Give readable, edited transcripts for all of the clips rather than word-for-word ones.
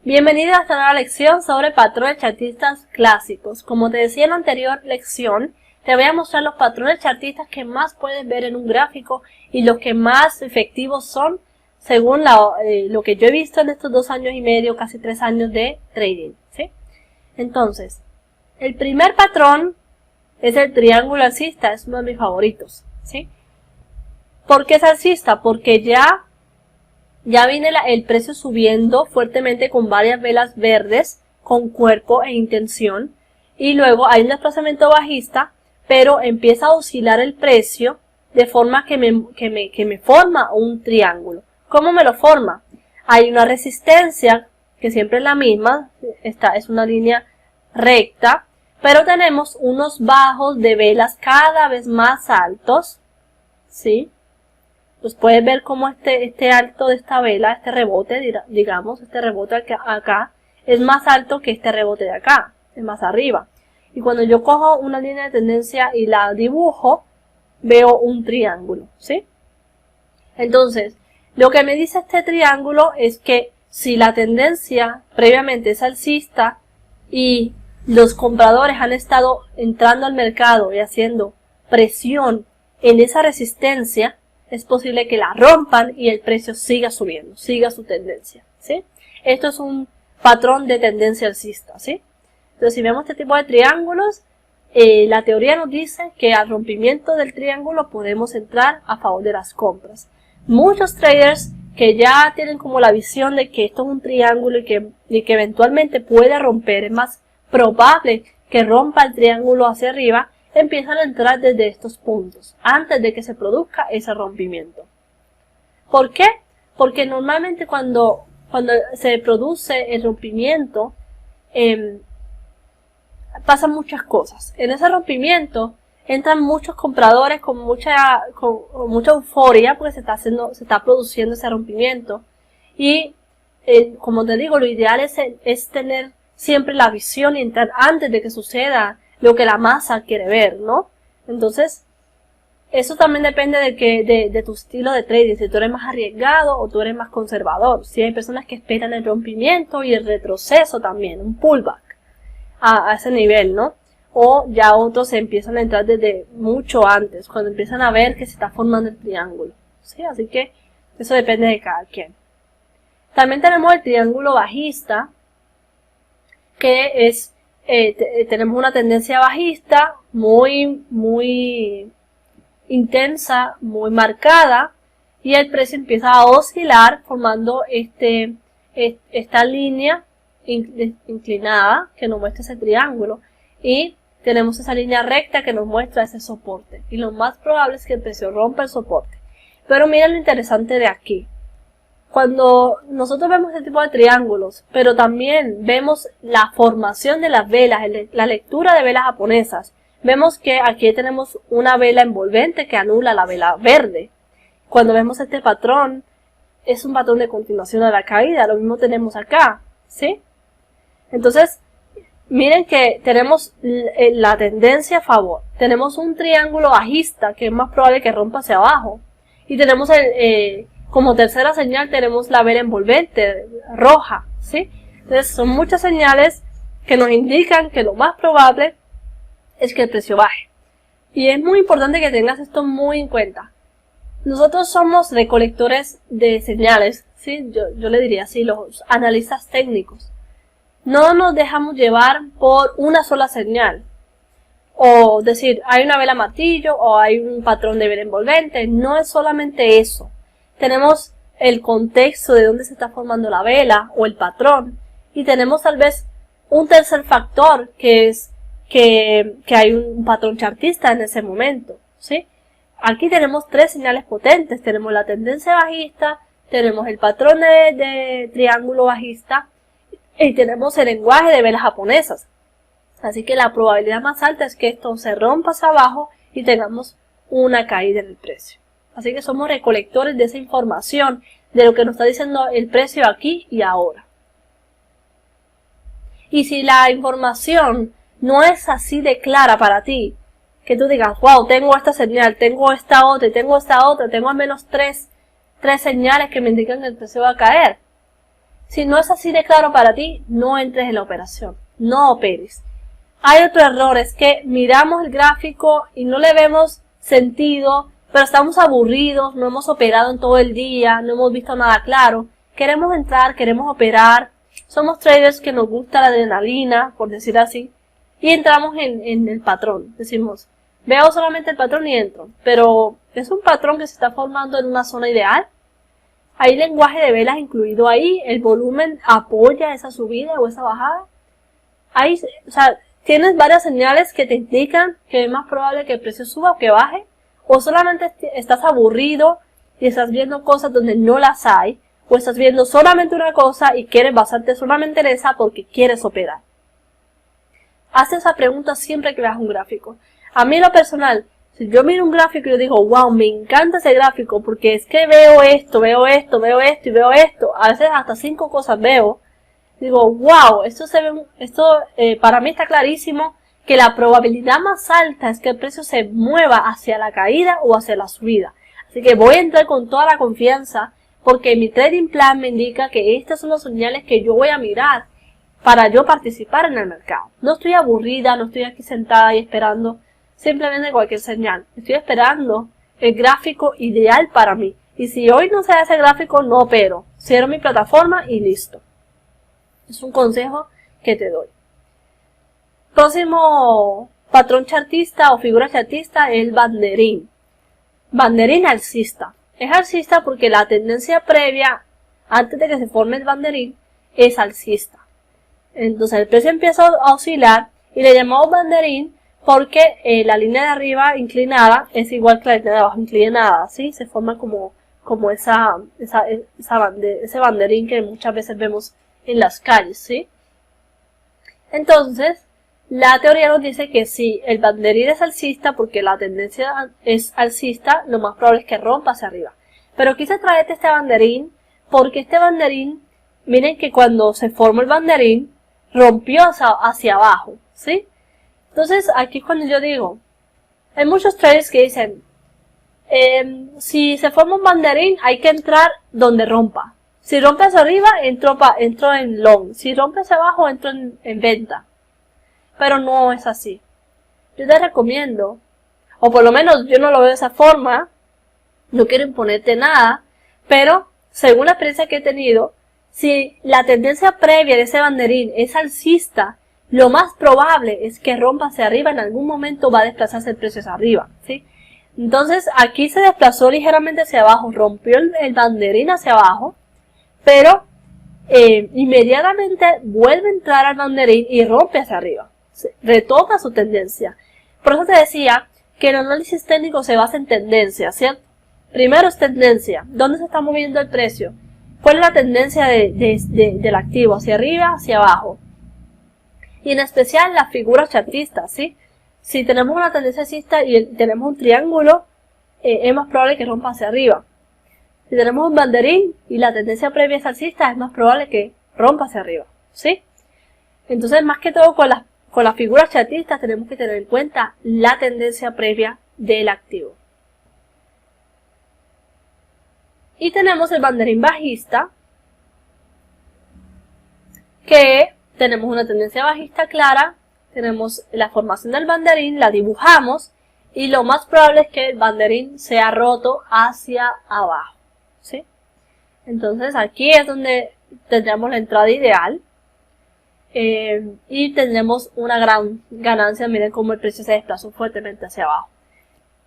Bienvenido a esta nueva lección sobre patrones chartistas clásicos. Como te decía en la anterior lección, te voy a mostrar los patrones chartistas que más puedes ver en un gráfico y los que más efectivos son según lo que yo he visto en estos 2 años y medio, casi 3 años de trading, ¿sí? Entonces, el primer patrón es el triángulo alcista, es uno de mis favoritos, ¿sí? ¿Por qué es alcista? Porque ya viene el precio subiendo fuertemente con varias velas verdes, con cuerpo e intención, y luego hay un desplazamiento bajista, pero empieza a oscilar el precio de forma que me forma un triángulo. ¿Cómo me lo forma? Hay una resistencia, que siempre es la misma, esta es una línea recta, pero tenemos unos bajos de velas cada vez más altos, ¿sí? Pues puedes ver cómo este alto de esta vela, este rebote, digamos, este rebote acá, es más alto que este rebote de acá, es más arriba. Y cuando yo cojo una línea de tendencia y la dibujo, veo un triángulo, ¿sí? Entonces, lo que me dice este triángulo es que si la tendencia previamente es alcista y los compradores han estado entrando al mercado y haciendo presión en esa resistencia, es posible que la rompan y el precio siga subiendo, siga su tendencia, ¿sí? Esto es un patrón de tendencia alcista, ¿sí? Entonces, si vemos este tipo de triángulos, la teoría nos dice que al rompimiento del triángulo podemos entrar a favor de las compras. Muchos traders que ya tienen como la visión de que esto es un triángulo y que eventualmente puede romper, es más probable que rompa el triángulo hacia arriba, empiezan a entrar desde estos puntos, antes de que se produzca ese rompimiento. ¿Por qué? Porque normalmente cuando se produce el rompimiento, pasan muchas cosas. En ese rompimiento entran muchos compradores con mucha euforia, porque se está produciendo ese rompimiento. Y como te digo, lo ideal es tener siempre la visión y entrar antes de que suceda lo que la masa quiere ver, ¿no? Entonces, eso también depende de tu estilo de trading, si tú eres más arriesgado o tú eres más conservador. Si hay personas que esperan el rompimiento y el retroceso también, un pullback a ese nivel, ¿no? O ya otros empiezan a entrar desde mucho antes, cuando empiezan a ver que se está formando el triángulo, ¿sí? Así que eso depende de cada quien. También tenemos el triángulo bajista, que es tenemos una tendencia bajista muy intensa, muy marcada, y el precio empieza a oscilar formando esta línea inclinada que nos muestra ese triángulo, y tenemos esa línea recta que nos muestra ese soporte, y lo más probable es que el precio rompa el soporte. Pero miren lo interesante de aquí. Cuando nosotros vemos este tipo de triángulos, pero también vemos la formación de las velas, la lectura de velas japonesas, vemos que aquí tenemos una vela envolvente que anula la vela verde. Cuando vemos este patrón, es un patrón de continuación a la caída, lo mismo tenemos acá, ¿sí? Entonces, miren que tenemos la tendencia a favor, tenemos un triángulo bajista que es más probable que rompa hacia abajo, y tenemos como tercera señal tenemos la vela envolvente roja, ¿sí? Entonces son muchas señales que nos indican que lo más probable es que el precio baje. Y es muy importante que tengas esto muy en cuenta. Nosotros somos recolectores de señales, ¿sí? Yo le diría así, los analistas técnicos. No nos dejamos llevar por una sola señal. O decir, hay una vela martillo o hay un patrón de vela envolvente. No es solamente eso. Tenemos el contexto de dónde se está formando la vela o el patrón, y tenemos tal vez un tercer factor que es que hay un patrón chartista en ese momento, ¿sí? Aquí tenemos 3 señales potentes, tenemos la tendencia bajista, tenemos el patrón de triángulo bajista y tenemos el lenguaje de velas japonesas. Así que la probabilidad más alta es que esto se rompa hacia abajo y tengamos una caída en el precio. Así que somos recolectores de esa información, de lo que nos está diciendo el precio aquí y ahora. Y si la información no es así de clara para ti, que tú digas, wow, tengo esta señal, tengo esta otra y tengo esta otra, tengo al menos tres señales que me indican que el precio va a caer. Si no es así de claro para ti, no entres en la operación, no operes. Hay otro error, es que miramos el gráfico y no le vemos sentido, pero estamos aburridos, no hemos operado en todo el día, no hemos visto nada claro. Queremos entrar, queremos operar, somos traders que nos gusta la adrenalina, por decir así, y entramos en el patrón. Decimos, veo solamente el patrón y entro, pero es un patrón que se está formando en una zona ideal. Hay lenguaje de velas incluido ahí, el volumen apoya esa subida o esa bajada. Ahí, o sea, tienes varias señales que te indican que es más probable que el precio suba o que baje, o solamente estás aburrido y estás viendo cosas donde no las hay, o estás viendo solamente una cosa y quieres basarte solamente en esa porque quieres operar. Haz esa pregunta siempre que veas un gráfico. A mí en lo personal, si yo miro un gráfico y yo digo, wow, me encanta ese gráfico porque es que veo esto, veo esto, veo esto y veo esto, a veces hasta 5 cosas veo, digo, wow, para mí está clarísimo que la probabilidad más alta es que el precio se mueva hacia la caída o hacia la subida. Así que voy a entrar con toda la confianza porque mi trading plan me indica que estas son las señales que yo voy a mirar para yo participar en el mercado. No estoy aburrida, no estoy aquí sentada y esperando simplemente cualquier señal. Estoy esperando el gráfico ideal para mí. Y si hoy no se hace el gráfico, no opero. Cierro mi plataforma y listo. Es un consejo que te doy. Próximo patrón chartista o figura chartista es el banderín. Banderín alcista. Es alcista porque la tendencia previa, antes de que se forme el banderín, es alcista. Entonces el precio empieza a oscilar y le llamamos banderín porque la línea de arriba inclinada es igual que la línea de abajo inclinada, ¿sí? Se forma como ese banderín que muchas veces vemos en las calles, ¿sí? Entonces, la teoría nos dice que si el banderín es alcista, porque la tendencia es alcista, lo más probable es que rompa hacia arriba. Pero quise traerte este banderín, porque este banderín, miren que cuando se formó el banderín, rompió hacia abajo, ¿sí? Entonces, aquí es cuando yo digo, hay muchos traders que dicen, si se forma un banderín, hay que entrar donde rompa. Si rompe hacia arriba, entro en long. Si rompe hacia abajo, entro en venta. Pero no es así. Yo te recomiendo, o por lo menos yo no lo veo de esa forma, no quiero imponerte nada, pero según la experiencia que he tenido, si la tendencia previa de ese banderín es alcista, lo más probable es que rompa hacia arriba, en algún momento va a desplazarse el precio hacia arriba, ¿sí? Entonces aquí se desplazó ligeramente hacia abajo, rompió el banderín hacia abajo, pero inmediatamente vuelve a entrar al banderín y rompe hacia arriba, retoma su tendencia. Por eso te decía que el análisis técnico se basa en tendencia, ¿cierto? Primero es tendencia, ¿dónde se está moviendo el precio? ¿Cuál es la tendencia del activo? ¿Hacia arriba, hacia abajo? Y en especial las figuras chartistas, ¿sí? Si tenemos una tendencia alcista y tenemos un triángulo, es más probable que rompa hacia arriba. Si tenemos un banderín y la tendencia previa es alcista, es más probable que rompa hacia arriba, ¿sí? Entonces, más que todo con las figuras chartistas tenemos que tener en cuenta la tendencia previa del activo. Y tenemos el banderín bajista, que tenemos una tendencia bajista clara, tenemos la formación del banderín, la dibujamos y lo más probable es que el banderín sea roto hacia abajo, ¿sí? Entonces aquí es donde tendremos la entrada ideal y tendremos una gran ganancia. Miren cómo el precio se desplazó fuertemente hacia abajo.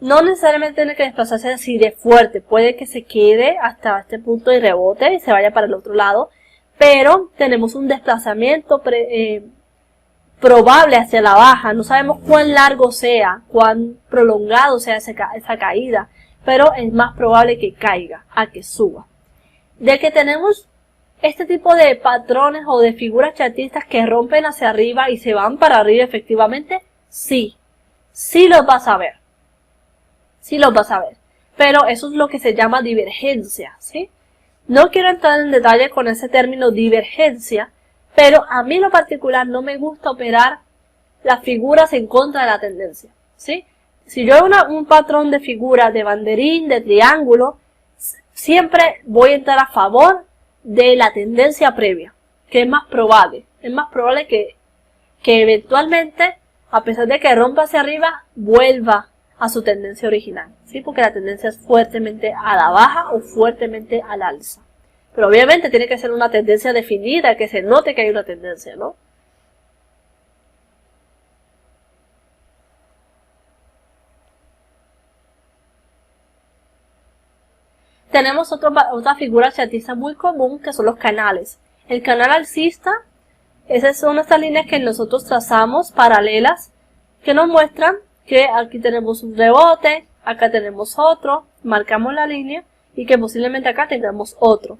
No necesariamente tiene que desplazarse así de fuerte, puede que se quede hasta este punto de rebote y se vaya para el otro lado, pero tenemos un desplazamiento probable hacia la baja. No sabemos cuán largo sea, cuán prolongado sea esa caída, pero es más probable que caiga a que suba. De que tenemos este tipo de patrones o de figuras chartistas que rompen hacia arriba y se van para arriba efectivamente, sí los vas a ver. Sí los vas a ver. Pero eso es lo que se llama divergencia, ¿sí? No quiero entrar en detalle con ese término divergencia, pero a mí en lo particular no me gusta operar las figuras en contra de la tendencia, ¿sí? Si yo veo un patrón de figura de banderín, de triángulo, siempre voy a entrar a favor de la tendencia previa, que es más probable. Es más probable que eventualmente, a pesar de que rompa hacia arriba, vuelva a su tendencia original, ¿sí? Porque la tendencia es fuertemente a la baja o fuertemente al alza. Pero obviamente tiene que ser una tendencia definida, que se note que hay una tendencia, ¿no? Tenemos otra figura chartista muy común, que son los canales. El canal alcista, esas son estas líneas que nosotros trazamos paralelas, que nos muestran que aquí tenemos un rebote, acá tenemos otro, marcamos la línea y que posiblemente acá tengamos otro.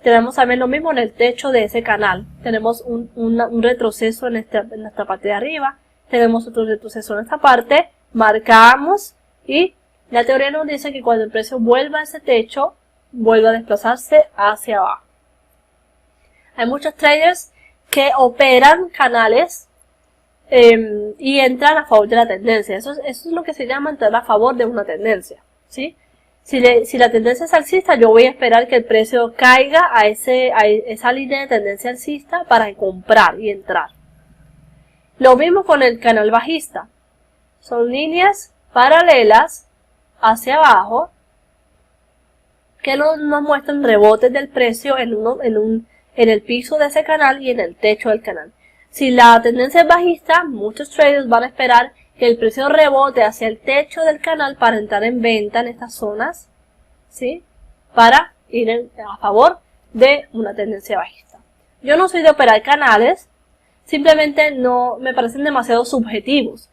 Tenemos también lo mismo en el techo de ese canal. Tenemos un retroceso en esta parte de arriba, tenemos otro retroceso en esta parte, marcamos y la teoría nos dice que cuando el precio vuelva a ese techo, vuelva a desplazarse hacia abajo. Hay muchos traders que operan canales y entran a favor de la tendencia. Eso es lo que se llama entrar a favor de una tendencia, ¿sí? Si la tendencia es alcista, yo voy a esperar que el precio caiga a esa línea de tendencia alcista para comprar y entrar. Lo mismo con el canal bajista. Son líneas paralelas hacia abajo que nos muestran rebotes del precio en el piso de ese canal y en el techo del canal. Si la tendencia es bajista, muchos traders van a esperar que el precio rebote hacia el techo del canal para entrar en venta en estas zonas, ¿sí? Para ir a favor de una tendencia bajista. Yo no soy de operar canales, simplemente no me parecen demasiado subjetivos,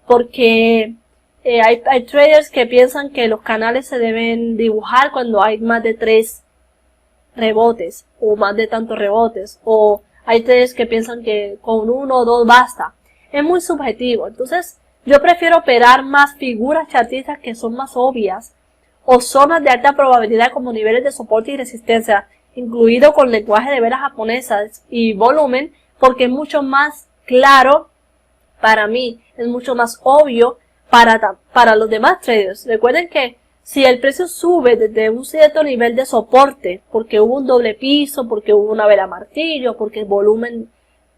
porque hay traders que piensan que los canales se deben dibujar cuando hay más de 3 rebotes o más de tantos rebotes, o hay traders que piensan que con 1 o 2 basta. Es muy subjetivo, entonces yo prefiero operar más figuras chartistas que son más obvias o zonas de alta probabilidad como niveles de soporte y resistencia, incluido con lenguaje de velas japonesas y volumen, porque es mucho más claro para mí, es mucho más obvio para los demás traders. Recuerden que si el precio sube desde un cierto nivel de soporte, porque hubo un doble piso, porque hubo una vela martillo, porque el volumen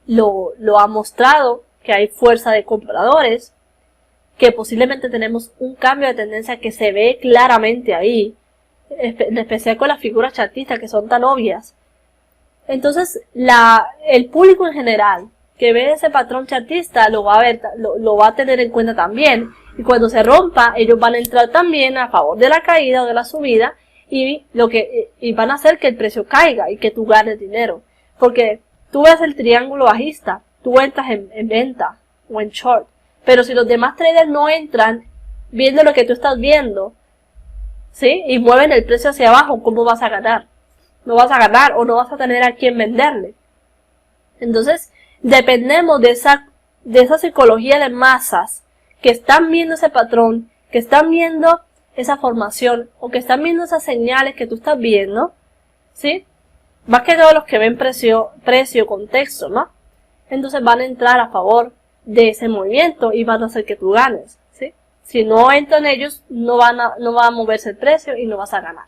lo ha mostrado que hay fuerza de compradores, que posiblemente tenemos un cambio de tendencia que se ve claramente ahí, en especial con las figuras chartistas que son tan obvias. Entonces, el público en general que ve ese patrón chartista lo va a tener en cuenta también. Y cuando se rompa, ellos van a entrar también a favor de la caída o de la subida y van a hacer que el precio caiga y que tú ganes dinero. Porque tú ves el triángulo bajista, tú entras en venta o en short. Pero si los demás traders no entran viendo lo que tú estás viendo, ¿sí? Y mueven el precio hacia abajo, ¿cómo vas a ganar? No vas a ganar o no vas a tener a quien venderle. Entonces, dependemos de esa psicología de masas que están viendo ese patrón, que están viendo esa formación o que están viendo esas señales que tú estás viendo, ¿sí? Más que todos los que ven precio, contexto, ¿no? Entonces van a entrar a favor de ese movimiento y van a hacer que tú ganes, ¿sí? Si no entran ellos, no va a moverse el precio y no vas a ganar.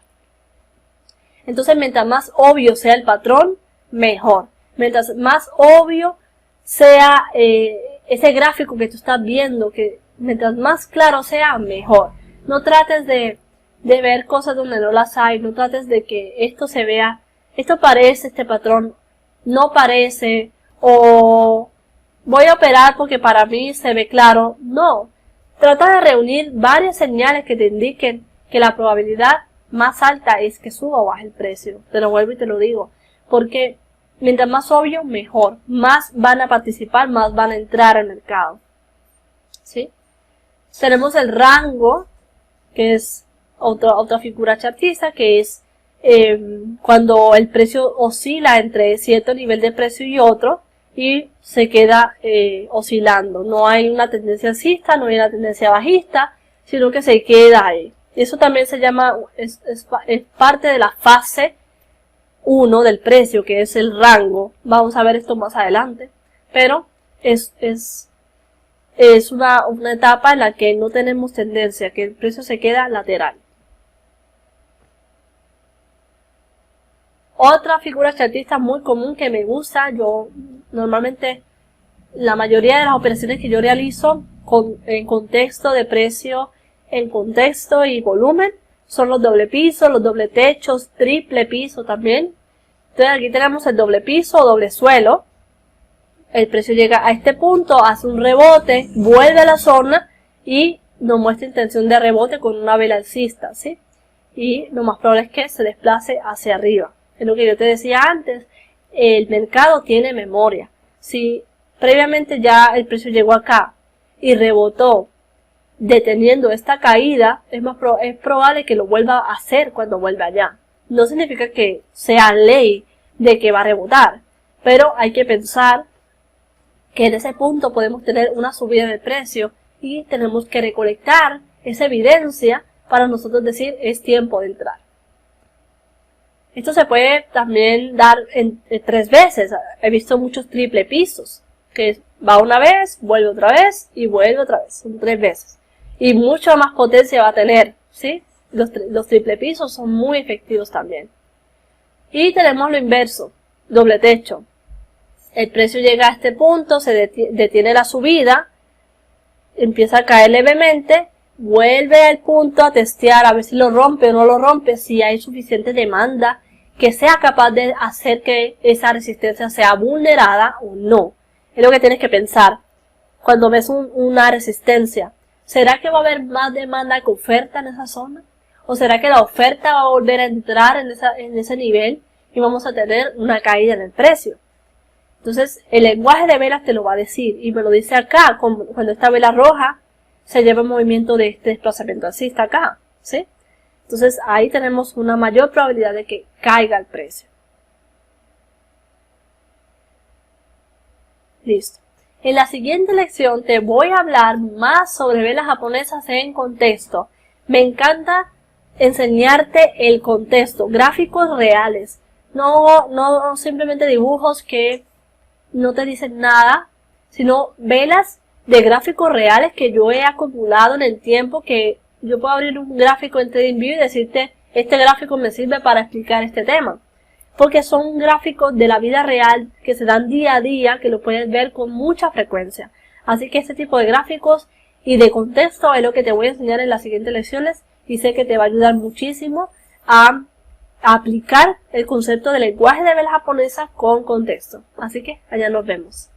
Entonces, mientras más obvio sea el patrón, mejor. Mientras más obvio sea ese gráfico que tú estás viendo, que mientras más claro sea, mejor. No trates de ver cosas donde no las hay, no trates de que esto se vea, esto parece este patrón, no parece, o voy a operar porque para mí se ve claro. No, trata de reunir varias señales que te indiquen que la probabilidad más alta es que suba o baje el precio. Te lo vuelvo y te lo digo, porque mientras más obvio, mejor. Más van a participar, más van a entrar al mercado, ¿sí? Tenemos el rango, que es otra figura chartista, que es cuando el precio oscila entre cierto nivel de precio y otro y se queda oscilando. No hay una tendencia alcista, no hay una tendencia bajista, sino que se queda ahí. Eso también se llama, es parte de la fase 1 del precio, que es el rango. Vamos a ver esto más adelante, pero es una etapa en la que no tenemos tendencia, que el precio se queda lateral. Otra figura chartista muy común que me gusta, yo normalmente la mayoría de las operaciones que yo realizo en contexto de precio, en contexto y volumen, son los doble piso, los doble techos, triple piso también. Entonces aquí tenemos el doble piso o doble suelo. El precio llega a este punto, hace un rebote, vuelve a la zona y nos muestra intención de rebote con una vela alcista, ¿sí? Y lo más probable es que se desplace hacia arriba. Es lo que yo te decía antes, el mercado tiene memoria. Si previamente ya el precio llegó acá y rebotó deteniendo esta caída, es probable que lo vuelva a hacer cuando vuelva allá. No significa que sea ley de que va a rebotar, pero hay que pensar que en ese punto podemos tener una subida de precio y tenemos que recolectar esa evidencia para nosotros decir es tiempo de entrar. Esto se puede también dar en 3 veces. He visto muchos triple pisos, que va una vez, vuelve otra vez y vuelve otra vez. Son 3 veces. Y mucha más potencia va a tener, ¿sí? Los triple pisos son muy efectivos también. Y tenemos lo inverso, doble techo. El precio llega a este punto, se detiene la subida, empieza a caer levemente, vuelve al punto a testear a ver si lo rompe o no lo rompe, si hay suficiente demanda que sea capaz de hacer que esa resistencia sea vulnerada o no. Es lo que tienes que pensar cuando ves una resistencia. ¿Será que va a haber más demanda que oferta en esa zona? ¿O será que la oferta va a volver a entrar en ese nivel y vamos a tener una caída en el precio? Entonces, el lenguaje de velas te lo va a decir, y me lo dice acá, cuando esta vela roja se lleva el movimiento de este desplazamiento alcista acá, ¿sí? Entonces, ahí tenemos una mayor probabilidad de que caiga el precio. Listo. En la siguiente lección te voy a hablar más sobre velas japonesas en contexto. Me encanta enseñarte el contexto, gráficos reales, no simplemente dibujos que no te dicen nada, sino velas de gráficos reales que yo he acumulado en el tiempo, que yo puedo abrir un gráfico en TradingView y decirte, este gráfico me sirve para explicar este tema. Porque son gráficos de la vida real que se dan día a día, que lo puedes ver con mucha frecuencia. Así que este tipo de gráficos y de contexto es lo que te voy a enseñar en las siguientes lecciones y sé que te va a ayudar muchísimo a aplicar el concepto del lenguaje de velas japonesa con contexto. Así que allá nos vemos.